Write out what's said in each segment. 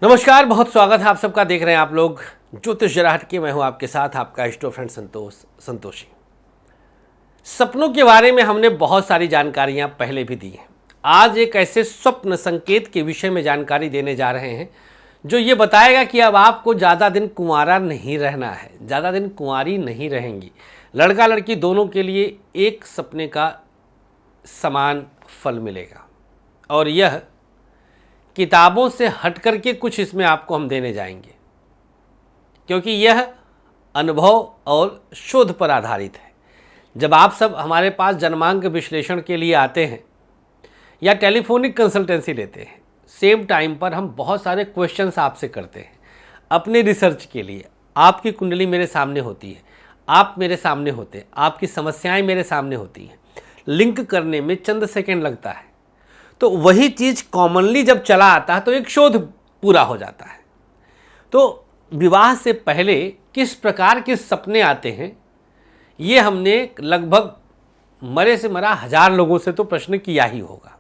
नमस्कार, बहुत स्वागत है आप सबका। देख रहे हैं आप लोग ज्योतिष जरा हटके। मैं हूं आपके साथ आपका इष्टो फ्रेंड संतोषी। सपनों के बारे में हमने बहुत सारी जानकारियां पहले भी दी हैं। आज एक ऐसे स्वप्न संकेत के विषय में जानकारी देने जा रहे हैं जो ये बताएगा कि अब आपको ज़्यादा दिन कुंवारा नहीं रहना है, ज़्यादा दिन कुंवारी नहीं रहेंगी। लड़का लड़की दोनों के लिए एक सपने का समान फल मिलेगा और यह किताबों से हट करके कुछ इसमें आपको हम देने जाएंगे, क्योंकि यह अनुभव और शोध पर आधारित है। जब आप सब हमारे पास जन्मांक विश्लेषण के लिए आते हैं या टेलीफोनिक कंसल्टेंसी लेते हैं, सेम टाइम पर हम बहुत सारे क्वेश्चंस आपसे करते हैं अपने रिसर्च के लिए। आपकी कुंडली मेरे सामने होती है, आप मेरे सामने होते हैं, आपकी समस्याएं मेरे सामने होती हैं। लिंक करने में चंद सेकेंड लगता है, तो वही चीज़ कॉमनली जब चला आता है तो एक शोध पूरा हो जाता है। तो विवाह से पहले किस प्रकार के सपने आते हैं, ये हमने लगभग मरे से मरा 1000 लोगों से तो प्रश्न किया ही होगा,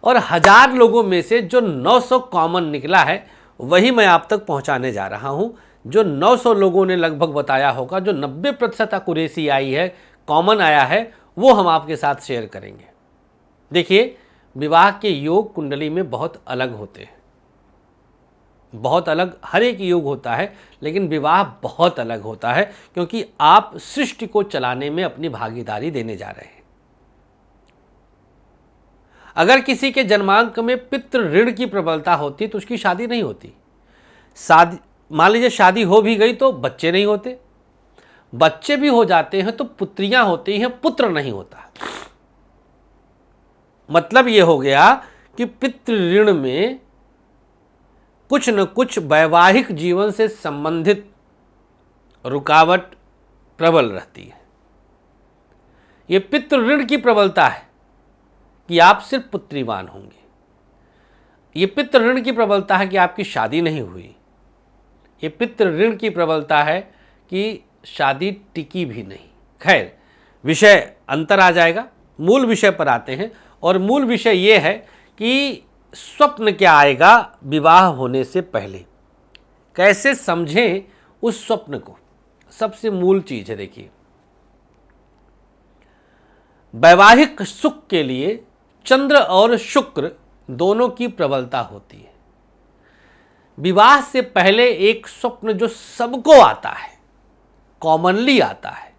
और 1000 लोगों में से जो 900 कॉमन निकला है वही मैं आप तक पहुंचाने जा रहा हूं। जो 900 लोगों ने लगभग बताया होगा, जो 90% एक्यूरेसी आई है, कॉमन आया है, वो हम आपके साथ शेयर करेंगे। देखिए, विवाह के योग कुंडली में बहुत अलग होते हैं, बहुत अलग हर एक योग होता है, लेकिन विवाह बहुत अलग होता है, क्योंकि आप सृष्टि को चलाने में अपनी भागीदारी देने जा रहे हैं। अगर किसी के जन्मांक में पितृ ऋण की प्रबलता होती तो उसकी शादी नहीं होती। मान लीजिए शादी हो भी गई तो बच्चे नहीं होते, बच्चे भी हो जाते हैं तो पुत्रियां होती हैं, पुत्र नहीं होता। मतलब ये हो गया कि पितृ ऋण में कुछ न कुछ वैवाहिक जीवन से संबंधित रुकावट प्रबल रहती है। ये पितृ ऋण की प्रबलता है कि आप सिर्फ पुत्रीवान होंगे। ये पितृ ऋण की प्रबलता है कि आपकी शादी नहीं हुई। ये पितृ ऋण की प्रबलता है कि शादी टिकी भी नहीं। खैर, विषय अंतर आ जाएगा, मूल विषय पर आते हैं। और मूल विषय ये है कि स्वप्न क्या आएगा विवाह होने से पहले, कैसे समझें उस स्वप्न को। सबसे मूल चीज है, देखिए, वैवाहिक सुख के लिए चंद्र और शुक्र दोनों की प्रबलता होती है। विवाह से पहले एक स्वप्न जो सबको आता है, कॉमनली आता है,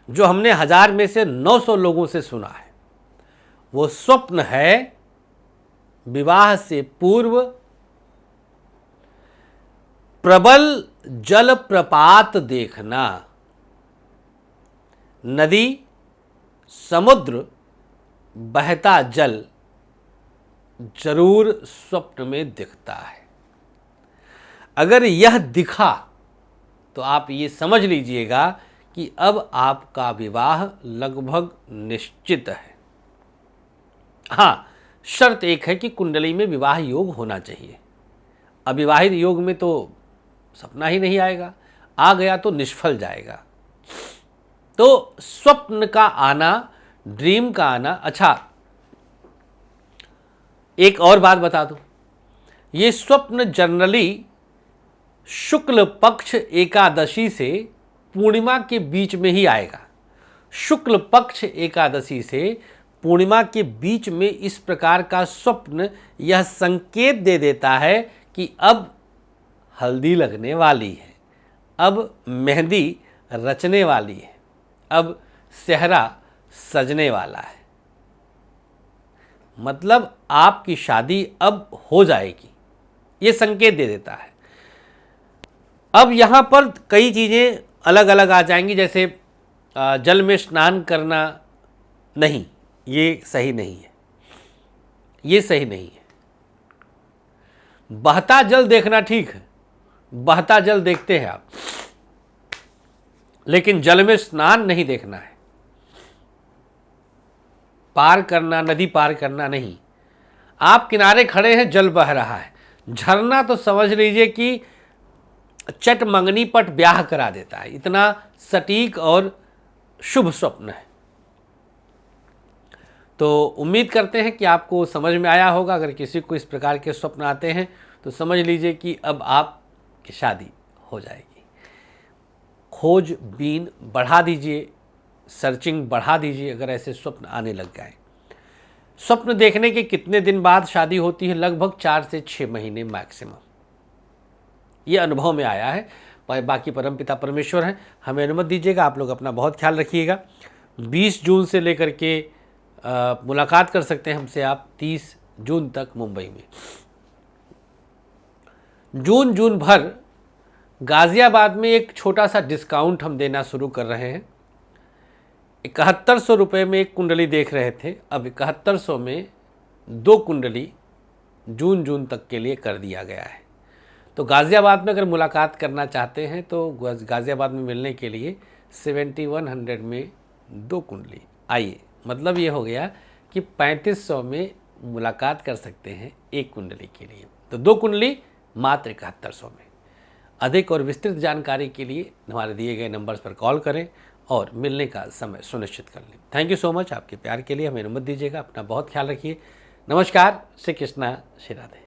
जो हमने 1000 में से 900 लोगों से सुना है, वो स्वप्न है विवाह से पूर्व प्रबल जलप्रपात देखना। नदी, समुद्र, बहता जल जरूर स्वप्न में दिखता है। अगर यह दिखा तो आप ये समझ लीजिएगा कि अब आपका विवाह लगभग निश्चित है। हाँ, शर्त एक है कि कुंडली में विवाह योग होना चाहिए। अविवाहित योग में तो सपना ही नहीं आएगा, आ गया तो निष्फल जाएगा। तो स्वप्न का आना, ड्रीम का आना। अच्छा, एक और बात बता दूं, ये स्वप्न जनरली शुक्ल पक्ष एकादशी से पूर्णिमा के बीच में ही आएगा। शुक्ल पक्ष एकादशी से पूर्णिमा के बीच में इस प्रकार का स्वप्न यह संकेत दे देता है कि अब हल्दी लगने वाली है, अब मेहंदी रचने वाली है, अब सेहरा सजने वाला है। मतलब आपकी शादी अब हो जाएगी, ये संकेत दे देता है। अब यहाँ पर कई चीज़ें अलग अलग आ जाएंगी, जैसे जल में स्नान करना नहीं, ये सही नहीं है, ये सही नहीं है। बहता जल देखना ठीक है, बहता जल देखते हैं आप, लेकिन जल में स्नान नहीं देखना है। पार करना, नदी पार करना नहीं। आप किनारे खड़े हैं, जल बह रहा है, झरना तो समझ लीजिए कि चट मंगनी पट ब्याह करा देता है। इतना सटीक और शुभ स्वप्न है। तो उम्मीद करते हैं कि आपको समझ में आया होगा। अगर किसी को इस प्रकार के स्वप्न आते हैं तो समझ लीजिए कि अब आपकी शादी हो जाएगी। खोजबीन बढ़ा दीजिए, सर्चिंग बढ़ा दीजिए अगर ऐसे स्वप्न आने लग गए। स्वप्न देखने के कितने दिन बाद शादी होती है? लगभग 4 से 6 महीने मैक्सिमम। ये अनुभव में आया है। बाकी परमपिता परमेश्वर हैं, हमें अनुमति दीजिएगा। आप लोग अपना बहुत ख्याल रखिएगा। 20 जून से लेकर के मुलाकात कर सकते हैं हमसे आप 30 जून तक मुंबई में। जून भर गाज़ियाबाद में एक छोटा सा डिस्काउंट हम देना शुरू कर रहे हैं। 7100 रुपये में एक कुंडली देख रहे थे, अब 7100 में 2 कुंडली जून तक के लिए कर दिया गया है। तो गाज़ियाबाद में अगर मुलाकात करना चाहते हैं तो गाज़ियाबाद में मिलने के लिए 7100 में 2 कुंडली आइए। मतलब ये हो गया कि 3500 में मुलाकात कर सकते हैं एक कुंडली के लिए। तो 2 कुंडली मात्र 7100 में। अधिक और विस्तृत जानकारी के लिए हमारे दिए गए नंबर्स पर कॉल करें और मिलने का समय सुनिश्चित कर लें। थैंक यू सो मच आपके प्यार के लिए। हमें अनुमति दीजिएगा। अपना बहुत ख्याल रखिए। नमस्कार। श्री कृष्णा, श्री राधे।